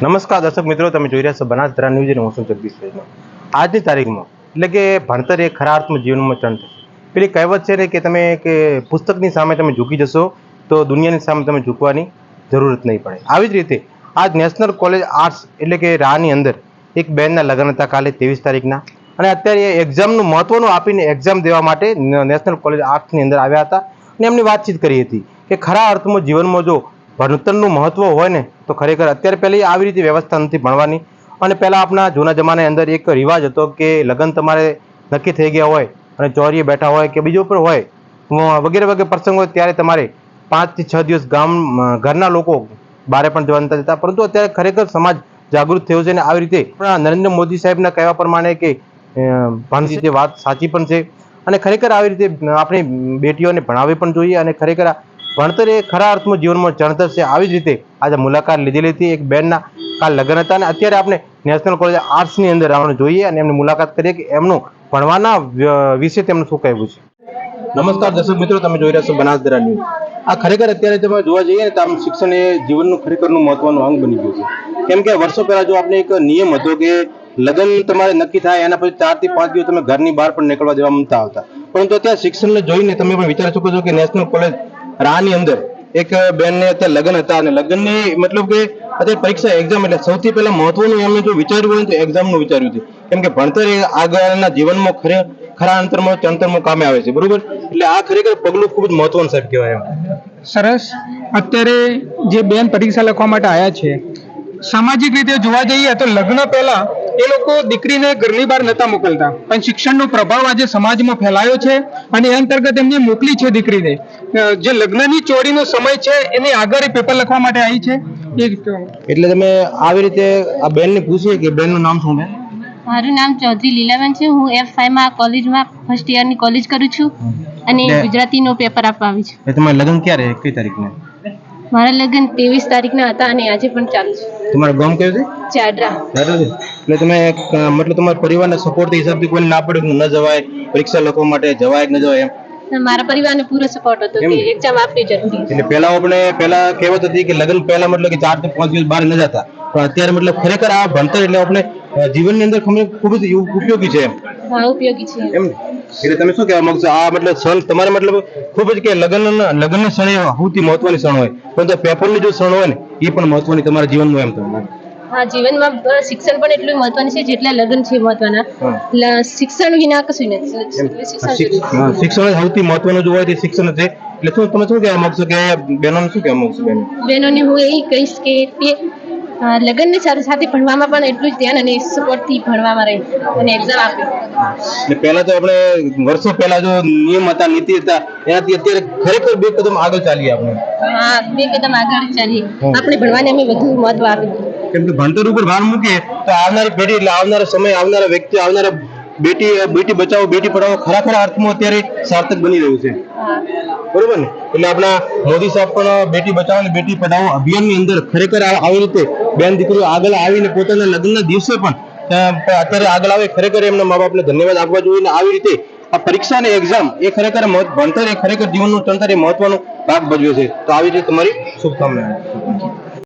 નમસ્કાર દર્શક મિત્રો, તમે જોઈ રહ્યા છો બનાસકાંઠા ન્યૂઝ અને હું છું જગદીશ વૈષ્ણવ. આજની તારીખમાં એટલે કે ભણતર એ ખરા અર્થમાં જીવનમાં ચણ થશે. પેલી કહેવત છે ને કે તમે કે પુસ્તકની સામે તમે ઝૂકી જશો તો દુનિયાની સામે તમે ઝૂકવાની જરૂરત નહીં પડે. આવી જ રીતે આજ નેશનલ કોલેજ આર્ટ્સ એટલે કે રાહની અંદર એક બેનના લગ્ન હતા કાલે 23 તારીખના, અને અત્યારે એ એક્ઝામનું મહત્વનું આપીને એક્ઝામ દેવા માટે નેશનલ કોલેજ આર્ટ્સની અંદર આવ્યા હતા અને એમની વાતચીત કરી હતી કે ખરા અર્થમાં જીવનમાં જો ભણતરનું મહત્વ હોય ને તો ખરેખર અત્યારે પહેલી આવી રીતે વ્યવસ્થા નથી ભણવાની. અને પહેલાં આપણા જૂના જમાનાની અંદર એક રિવાજ હતો કે લગ્ન તમારે નક્કી થઈ ગયા હોય અને ચોરીએ બેઠા હોય કે બીજો પણ હોય વગેરે વગેરે પ્રસંગ હોય ત્યારે તમારે 5 થી 6 દિવસ ઘરના લોકો બહાર પણ જવા નતા જતા. પરંતુ અત્યારે ખરેખર સમાજ જાગૃત થયો છે અને આવી રીતે આપણા નરેન્દ્ર મોદી સાહેબના કહેવા પ્રમાણે કે ભણતર જે વાત સાચી પણ છે અને ખરેખર આવી રીતે આપણી બેટીઓને ભણાવવી પણ જોઈએ. અને ખરેખર ભણતર એ ખરા અર્થમાં જીવનમાં ચણતર છે. આવી જ રીતે આજે મુલાકાત લીધેલી હતી એક બેનના કાલ લગ્ન હતા અને અત્યારે આપણે નેશનલ કોલેજ આર્ટ્સની અંદર આવવાનું જોઈએ અને એમની મુલાકાત કરીએ કે એમનું ભણવાના વિશે તેમનું શું કહેવું છે. નમસ્કાર દર્શક મિત્રો, તમે જોઈ રહ્યા છો બનાસકાંઠા ન્યૂઝ. આ ખરેખર અત્યારે તમે જોવા જઈએ ને તો આમ શિક્ષણ એ જીવનનું ખરેખરનું મહત્વનું અંગ બની ગયું છે. કેમ કે વર્ષો પહેલા જો આપણે એક નિયમ હતો કે લગ્ન તમારે નક્કી થાય એના પછી 4 થી 5 દિવસ તમે ઘરની બહાર પણ નીકળવા દેવા માંગતા હતા. પરંતુ અત્યારે શિક્ષણને જોઈને તમે પણ વિચારી શકો છો કે નેશનલ કોલેજ રાહની અંદર એક બેનને અત્યારે લગ્ન હતા અને લગ્નની મતલબ કે અત્યારે પરીક્ષા એક્ઝામ એટલે સૌથી પહેલા મહત્વનું એમને જો વિચાર્યું હોય તો એક્ઝામનું વિચાર્યું છે. કેમ કે ભણતર એ આગળના જીવનમાં ખરા અંતરમાં ચણતરમાં કામે આવે છે. બરોબર, એટલે આ ખરેખર પગલું ખૂબ જ મહત્વનું સાહેબ કહેવાય એમ. સરસ. અત્યારે જે બેન પરીક્ષા લખવા માટે આવ્યા છે, સામાજિક રીતે જોવા જઈએ તો લગ્ન પહેલા એ લોકો દીકરીને ઘરની બહાર નતા મોકલતા, પણ શિક્ષણનો પ્રભાવ આજે સમાજમાં ફેલાયો છે અને એ અંતર્ગત એમને મોકલી છે દીકરીને. જે લગ્નની ચોરીનો સમય છે એની આગળ પેપર લખવા માટે આવી છે. એટલે તમે આવી રીતે આ બેનને પૂછીએ કે બેનનું નામ શું છે? મારું નામ ચૌધરી લીલાબેન છે. હું F5 માં કોલેજમાં ફર્સ્ટ યરની કોલેજ કરું છું અને ગુજરાતીનો પેપર આપવા આવી છું. તમારા લગ્ન ક્યારે, કઈ તારીખના? મારા લગ્ન 23 તારીખના હતા અને આજે પણ ચાલુ છે. તમારું ગામ કયું છે? ચાડરા. એટલે તમે મતલબ તમારા પરિવારના સપોર્ટ હિસાબથી કોઈ ના પડે ન જવાય પરીક્ષા લખવા માટે, જવાય કે ન જવાય એમ? મારા પરિવારને પૂરો સપોર્ટ હતો કે એક્ઝામ આપવી જરૂરી છે. એટલે પહેલા કહેવત હતી કે લગ્ન પહેલા મતલબ કે 4 થી 5 દિવસ બહાર ન જતા, પણ અત્યારે મતલબ ખરેખર આ ભણતર એટલે આપણે જીવનની અંદર ખૂબ જ ઉપયોગી છે એમ. હા, ઉપયોગી છે એમ. એટલે તમે શું કહેવા માંગશો? આ મતલબ ક્ષણ તમારે મતલબ ખૂબ જ કે લગ્નની ક્ષણ એ સૌથી મહત્વની ક્ષણ હોય, પરંતુ પેપરની જો ક્ષણ હોય ને એ પણ મહત્વની તમારા જીવનમાં એમ તમે? હા, જીવનમાં શિક્ષણ પણ એટલું મહત્વનું છે જેટલા લગ્ન છે મહત્વના. શિક્ષણ વિના કશું નથી. શિક્ષણ સૌથી મહત્વનું જો હોય તે શિક્ષણ છે. એટલે શું તમે શું કહેવા માંગશો કે બહેનોને શું કહેવા માંગશો? બહેનોને હું એ કહીશ કે તે લગ્નની સાથે સાથે ભણવામાં પણ એટલું જ ધ્યાન અને સપોર્ટથી ભણવામાં રહે અને એક્ઝામ આપે. એટલે પહેલા તો આપણે વર્ષો પહેલા જો નિયમ હતા, નીતિ હતા, એનાથી અત્યારે ખરેખર 2 કદમ આગળ ચાલીએ આપણે. હા, 2 કદમ આગળ ચાલીએ. આપણે ભણવાને અમે વધુ મહત્વ આપીએ. કેમ કે ભણતર ઉપર ભાર મૂકીએ તો આવનારી પેઢી એટલે આવનારા સમય, આવનારા વ્યક્તિ, આવનારા બેટી બચાવો બેટી પઢાઓ ખરા અર્થમાં અત્યારે સાર્થક બની રહ્યું છે. બરોબર ને? એટલે આપણા મોદી સાહેબ પણ બેટી બચાવો અને બેટી પઢાઓ અભિયાનની અંદર ખરેખર આવી રીતે બેન દીકરીઓ આગળ આવીને પોતાના લગ્નના દિવસે પણ અત્યારે આગળ આવે. ખરેખર એમના મા બાપને ધન્યવાદ આપવા જોઈએ. અને આવી રીતે આ પરીક્ષા અને એક્ઝામ એ ખરેખર ભણતર એ ખરેખર જીવનનું ચણતર એ મહત્વનો ભાગ ભજવે છે. તો આવી રીતે તમારી શુભકામનાઓ.